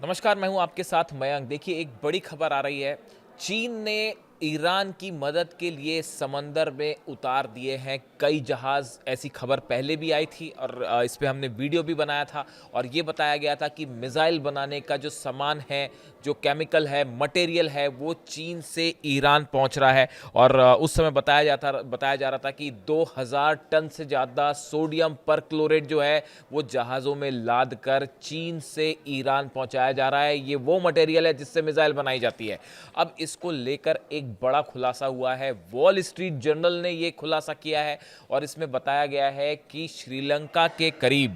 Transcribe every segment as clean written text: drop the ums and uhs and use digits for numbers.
नमस्कार, मैं हूं आपके साथ मयंक। देखिए, एक बड़ी खबर आ रही है। चीन ने ईरान की मदद के लिए समंदर में उतार दिए हैं कई जहाज़। ऐसी खबर पहले भी आई थी और इस पे हमने वीडियो भी बनाया था और ये बताया गया था कि मिसाइल बनाने का जो सामान है, जो केमिकल है, मटेरियल है, वो चीन से ईरान पहुंच रहा है। और उस समय बताया जा रहा था कि 2000 टन से ज़्यादा सोडियम परक्लोरेट जो है वो जहाज़ों में लाद कर चीन से ईरान पहुंचाया जा रहा है। ये वो मटेरियल है जिससे मिसाइल बनाई जाती है। अब इसको लेकर एक बड़ा खुलासा हुआ है। वॉल स्ट्रीट जर्नल ने ये खुलासा किया है और इसमें बताया गया है कि श्रीलंका के करीब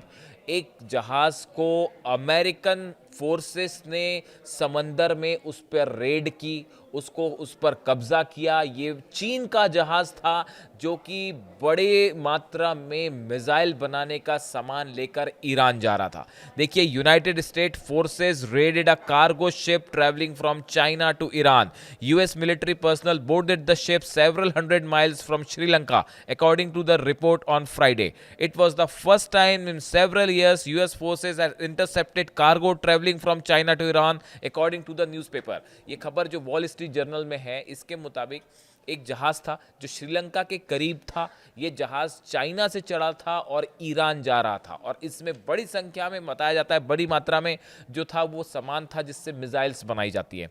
एक जहाज को अमेरिकन फोर्सेस ने समंदर में उस पर रेड की, उसको उस पर कब्जा किया। ये चीन का जहाज था जो कि बड़े मात्रा में मिसाइल बनाने का सामान लेकर ईरान जा रहा था। देखिए, United State forces raided a cargo ship travelling from China to Iran. US military personnel boarded the ship several hundred miles from Sri Lanka, according to the report on Friday. It was the first time in several years US forces had intercepted cargo traveling from China to Iran, according to the newspaper. ये खबर जो wall street journal में है, इसके मुताबिक एक जहाज था जो श्रीलंका के करीब था। ये जहाज चाइना से चढ़ा था और ईरान जा रहा था और इसमें बड़ी संख्या में, बताया जाता है बड़ी मात्रा में जो था वो सामान था जिससे मिसाइल्स बनाई जाती है।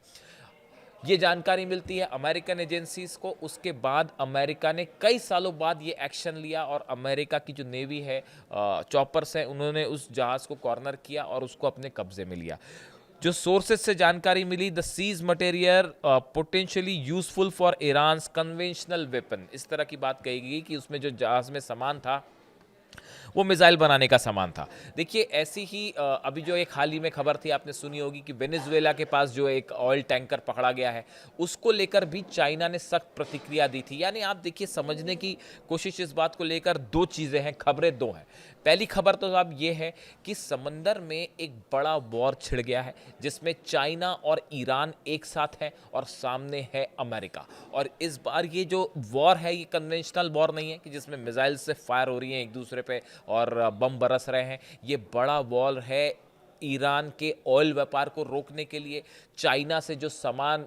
ये जानकारी मिलती है अमेरिकन एजेंसीज को। उसके बाद अमेरिका ने कई सालों बाद ये एक्शन लिया और अमेरिका की जो नेवी है, चॉपर्स हैं, उन्होंने उस जहाज़ को कॉर्नर किया और उसको अपने कब्जे में लिया। जो सोर्सेज से जानकारी मिली, the seized material potentially useful for Iran conventional weapon, इस तरह की बात कही गई कि उसमें जो जहाज़ में सामान था वो मिसाइल बनाने का सामान था। देखिए, ऐसी ही अभी जो एक हाल ही में खबर थी, आपने सुनी होगी कि वेनेजुएला के पास जो एक ऑयल टैंकर पकड़ा गया है, उसको लेकर भी चाइना ने सख्त प्रतिक्रिया दी थी। यानी आप देखिए, समझने की कोशिश इस बात को लेकर, दो चीज़ें हैं, खबरें दो हैं। पहली खबर तो अब ये है कि समंदर में एक बड़ा वॉर छिड़ गया है जिसमें चाइना और ईरान एक साथ है और सामने है अमेरिका। और इस बार ये जो वॉर है, ये कन्वेंशनल वॉर नहीं है कि जिसमें मिसाइल से फायर हो रही हैं एक दूसरे पे और बम बरस रहे हैं। ये बड़ा वॉर है ईरान के ऑयल व्यापार को रोकने के लिए, चाइना से जो सामान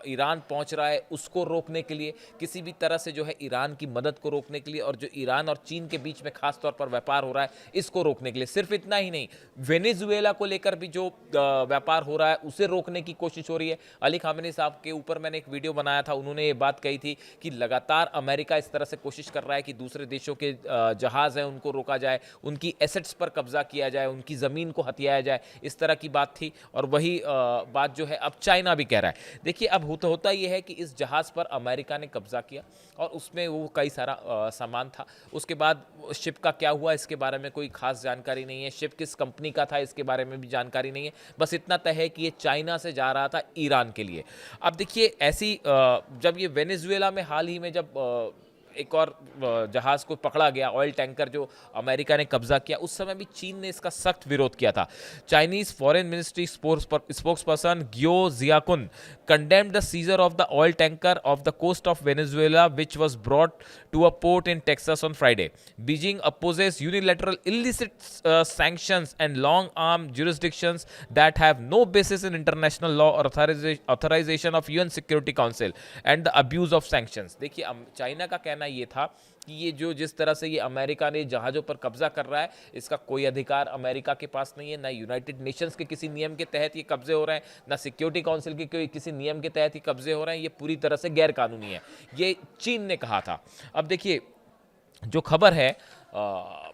ईरान पहुंच रहा है उसको रोकने के लिए, किसी भी तरह से जो है ईरान की मदद को रोकने के लिए, और जो ईरान और चीन के बीच में खास तौर पर व्यापार हो रहा है इसको रोकने के लिए। सिर्फ इतना ही नहीं, वेनेजुएला को लेकर भी जो व्यापार हो रहा है उसे रोकने की कोशिश हो रही है। अली खामेनी साहब के ऊपर मैंने एक वीडियो बनाया था, उन्होंने ये बात कही थी कि लगातार अमेरिका इस तरह से कोशिश कर रहा है कि दूसरे देशों के जहाज़ हैं उनको रोका जाए, उनकी एसेट्स पर कब्जा किया जाए, उनकी ज़मीन को हथियाया जाए, इस तरह की बात थी। और वही बात जो है अब चाइना भी कह रहा है। देखिए, अब होता ये है कि इस जहाज़ पर अमेरिका ने कब्जा किया और उसमें वो कई सारा सामान था। उसके बाद शिप का क्या हुआ इसके बारे में कोई खास जानकारी नहीं है। शिप किस कंपनी का था इसके बारे में भी जानकारी नहीं है। बस इतना तय है कि ये चाइना से जा रहा था ईरान के लिए। अब देखिए, ऐसी जब ये वेनेजुएला में हाल ही में जब एक और जहाज़ को पकड़ा गया, ऑयल टैंकर जो अमेरिका ने कब्जा किया, उस समय भी चीन ने इसका सख्त विरोध किया था। Chinese foreign ministry spokesperson Guo Jiakun condemned the seizure of the oil tanker off the coast of Venezuela, which was brought to a port in Texas on Friday. Beijing opposes unilateral illicit sanctions and long-arm jurisdictions that have no basis in international law or authorization of UN Security Council and the abuse of sanctions. देखिए, China का कहना ये था कि ये जो जिस तरह से ये अमेरिका ने जहाज़ों पर कब्जा कर रहा है, इसका कोई अधिकार अमेरिका के पास नहीं है। ना यूनाइटेड नेशंस के किसी नियम के तहत ये कब्जे हो रहे हैं, ना सिक्योरिटी काउंसिल के कोई किसी नियम के तहत ये कब्जे हो रहे हैं। ये पूरी तरह से गैर कानूनी है, ये चीन ने कहा था। अब देखिए, जो खबर है,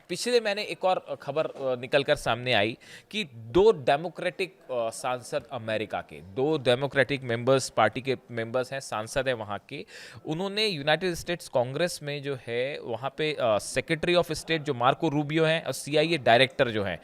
पिछले महीने एक और खबर निकल कर सामने आई कि दो डेमोक्रेटिक सांसद, अमेरिका के दो डेमोक्रेटिक मेंबर्स, पार्टी के मेंबर्स हैं, सांसद हैं वहाँ के, उन्होंने यूनाइटेड स्टेट्स कांग्रेस में जो है वहाँ पे सेक्रेटरी ऑफ स्टेट जो मार्को रूबियो हैं और सीआईए डायरेक्टर जो हैं,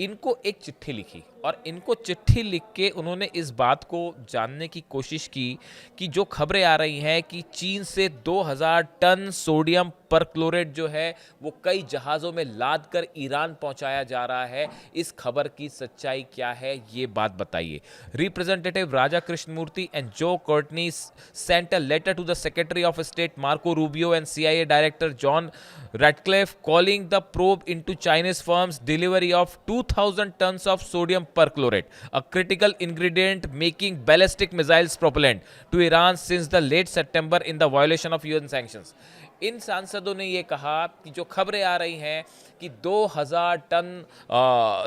इनको एक चिट्ठी लिखी और इनको चिट्ठी लिख के उन्होंने इस बात को जानने की कोशिश की कि जो खबरें आ रही हैं कि चीन से 2000 टन सोडियम परक्लोरेट जो है वो कई जहाज़ों में लाद कर ईरान पहुंचाया जा रहा है। इस खबर की सच्चाई क्या है, ये बात बताइए। Representative Raja Krishnamoorthi and Joe Courtney sent a letter to the secretary of state Marco Rubio and CIA director John Ratcliffe calling the probe into Chinese firms' delivery of 2,000 tons of sodium perchlorate, a critical ingredient making ballistic missiles propellant, to Iran since the late September in the violation of UN sanctions. इन सांसदों ने ये कहा कि जो खबरें आ रही हैं कि 2000 टन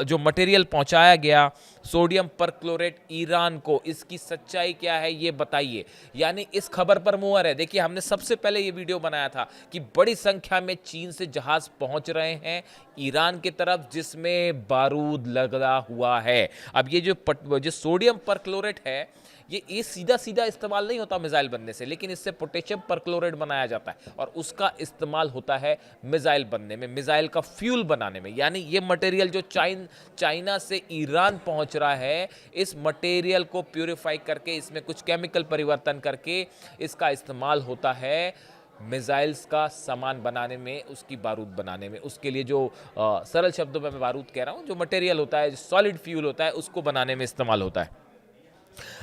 जो मटेरियल पहुंचाया गया सोडियम परक्लोरेट ईरान को, इसकी सच्चाई क्या है ये बताइए। यानी इस खबर पर मुहर है। देखिए, हमने सबसे पहले ये वीडियो बनाया था कि बड़ी संख्या में चीन से जहाज पहुंच रहे हैं ईरान की तरफ, जिसमें बारूद लगा हुआ है। अब ये जो सोडियम परक्लोरेट है, ये सीधा सीधा इस्तेमाल नहीं होता मिसाइल बनने से, लेकिन इससे पोटेशियम परक्लोरेट बनाया जाता है और उसका इस्तेमाल होता है मिसाइल बनने में, मिसाइल का फ्यूल बनाने में। यानी ये मटेरियल जो चाइना से ईरान पहुंच रहा है, इस मटेरियल को प्यूरिफाई करके इसमें कुछ केमिकल परिवर्तन करके इसका इस्तेमाल होता है मिसाइल्स का सामान बनाने में, उसकी बारूद बनाने में। उसके लिए जो सरल शब्दों में मैं बारूद कह रहा हूँ, जो मटेरियल होता है, जो सॉलिड फ्यूल होता है, उसको बनाने में इस्तेमाल होता है।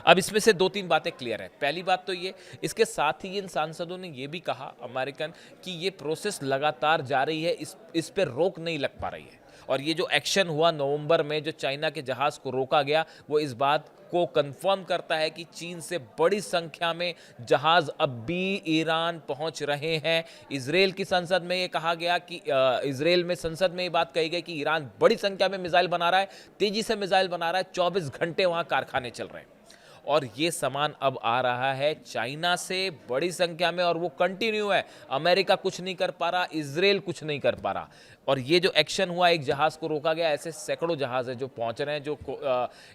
अब इसमें से 2-3 बातें क्लियर है। पहली बात तो ये, इसके साथ ही इन सांसदों ने ये भी कहा अमेरिकन कि ये प्रोसेस लगातार जारी है, इस पे रोक नहीं लग पा रही है। और ये जो एक्शन हुआ नवंबर में, जो चाइना के जहाज को रोका गया, वो इस बात को कंफर्म करता है कि चीन से बड़ी संख्या में जहाज अब भी ईरान पहुंच रहे हैं। इजराइल की संसद में ये कहा गया कि इजराइल में संसद में ये बात कही गई कि ईरान बड़ी संख्या में मिसाइल बना रहा है, तेजी से मिसाइल बना रहा है, 24 घंटे वहां कारखाने चल रहे हैं और ये सामान अब आ रहा है चाइना से बड़ी संख्या में और वो कंटिन्यू है। अमेरिका कुछ नहीं कर पा रहा, इजराइल कुछ नहीं कर पा रहा। और ये जो एक्शन हुआ, एक जहाज को रोका गया, ऐसे सैकड़ों जहाज है जो पहुंच रहे हैं, जो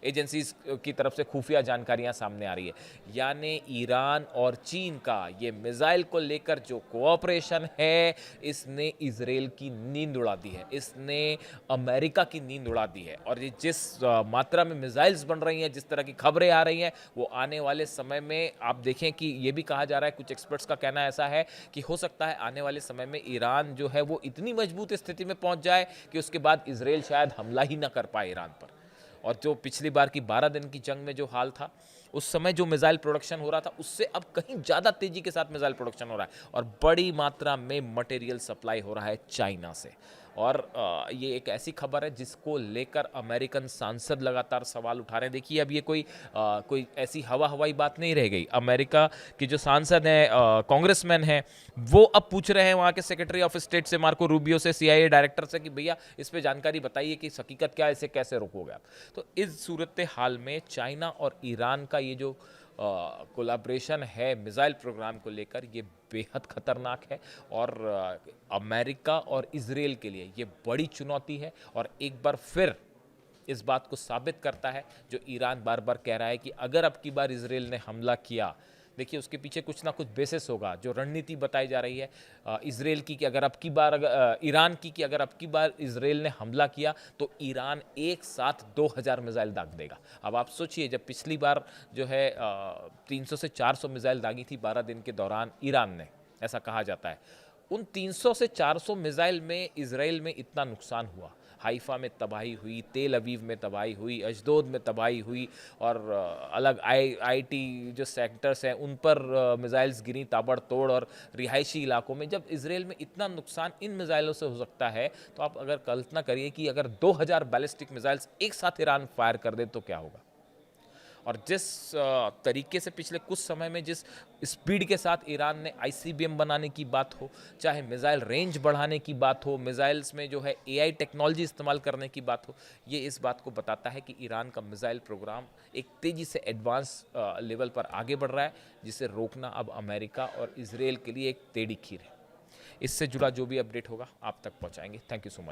एजेंसीज की तरफ से खुफिया जानकारियां सामने आ रही है। यानी ईरान और चीन का ये मिसाइल को लेकर जो कोऑपरेशन है, इसने इजराइल की नींद उड़ा दी है, इसने अमेरिका की नींद उड़ा दी है। और ये जिस मात्रा में मिसाइल्स बन रही हैं, जिस तरह की खबरें आ रही हैं, वो आने वाले समय में आप देखें कि ये भी कहा जा रहा है, कुछ एक्सपर्ट्स का कहना ऐसा है कि हो सकता है आने वाले समय में ईरान जो है वो इतनी मजबूत स्थिति में पहुंच जाए कि उसके बाद इजराइल शायद हमला ही ना कर पाए ईरान पर। और जो पिछली बार की 12 दिन की जंग में जो हाल था, उस समय जो मिसाइल प्रोडक्शन हो रहा था, उससे अब कहीं ज़्यादा तेजी के साथ मिसाइल प्रोडक्शन हो रहा है और बड़ी मात्रा में मटेरियल सप्लाई हो रहा है चाइना से। और ये एक ऐसी खबर है जिसको लेकर अमेरिकन सांसद लगातार सवाल उठा रहे हैं। देखिए, अब ये कोई ऐसी हवाई बात नहीं रह गई। अमेरिका के जो सांसद हैं, कांग्रेसमैन हैं, वो अब पूछ रहे हैं वहाँ के सेक्रेटरी ऑफ स्टेट से, मार्को रूबियो से, CIA डायरेक्टर से कि भैया इस पे जानकारी बताइए कि हकीकत क्या है, इसे कैसे रोकोगे आप। तो इस सूरत हाल में चाइना और ईरान का ये जो कोलैबोरेशन है मिसाइल प्रोग्राम को लेकर, ये बेहद खतरनाक है और अमेरिका और इजराइल के लिए ये बड़ी चुनौती है। और एक बार फिर इस बात को साबित करता है जो ईरान बार बार कह रहा है कि अगर अब की बार इजराइल ने हमला किया, देखिए उसके पीछे कुछ ना कुछ बेसिस होगा। जो रणनीति बताई जा रही है इजराइल की कि अगर अब की बार ईरान की कि अगर अब की बार इजराइल ने हमला किया तो ईरान एक साथ 2000 मिसाइल दाग देगा। अब आप सोचिए, जब पिछली बार जो है 300 से 400 मिसाइल दागी थी 12 दिन के दौरान ईरान ने, ऐसा कहा जाता है, उन 300 से 400 मिसाइल में इजराइल में इतना नुकसान हुआ। हाइफा में तबाही हुई, तेल अवीव में तबाही हुई, अशदोद में तबाही हुई और अलग IT जो सेक्टर्स हैं उन पर मिसाइल्स गिरी ताबड़तोड़। और रिहायशी इलाकों में जब इजराइल में इतना नुकसान इन मिसाइलों से हो सकता है, तो आप अगर कल्पना करिए कि अगर 2000 बैलिस्टिक मिसाइल्स एक साथ ईरान फायर कर दे तो क्या होगा। और जिस तरीके से पिछले कुछ समय में जिस स्पीड के साथ ईरान ने ICBM बनाने की बात हो, चाहे मिसाइल रेंज बढ़ाने की बात हो, मिसाइल्स में जो है AI टेक्नोलॉजी इस्तेमाल करने की बात हो, ये इस बात को बताता है कि ईरान का मिसाइल प्रोग्राम एक तेज़ी से एडवांस लेवल पर आगे बढ़ रहा है, जिसे रोकना अब अमेरिका और इजराइल के लिए एक टेढ़ी खीर है। इससे जुड़ा जो भी अपडेट होगा आप तक पहुँचाएंगे। Thank you so much.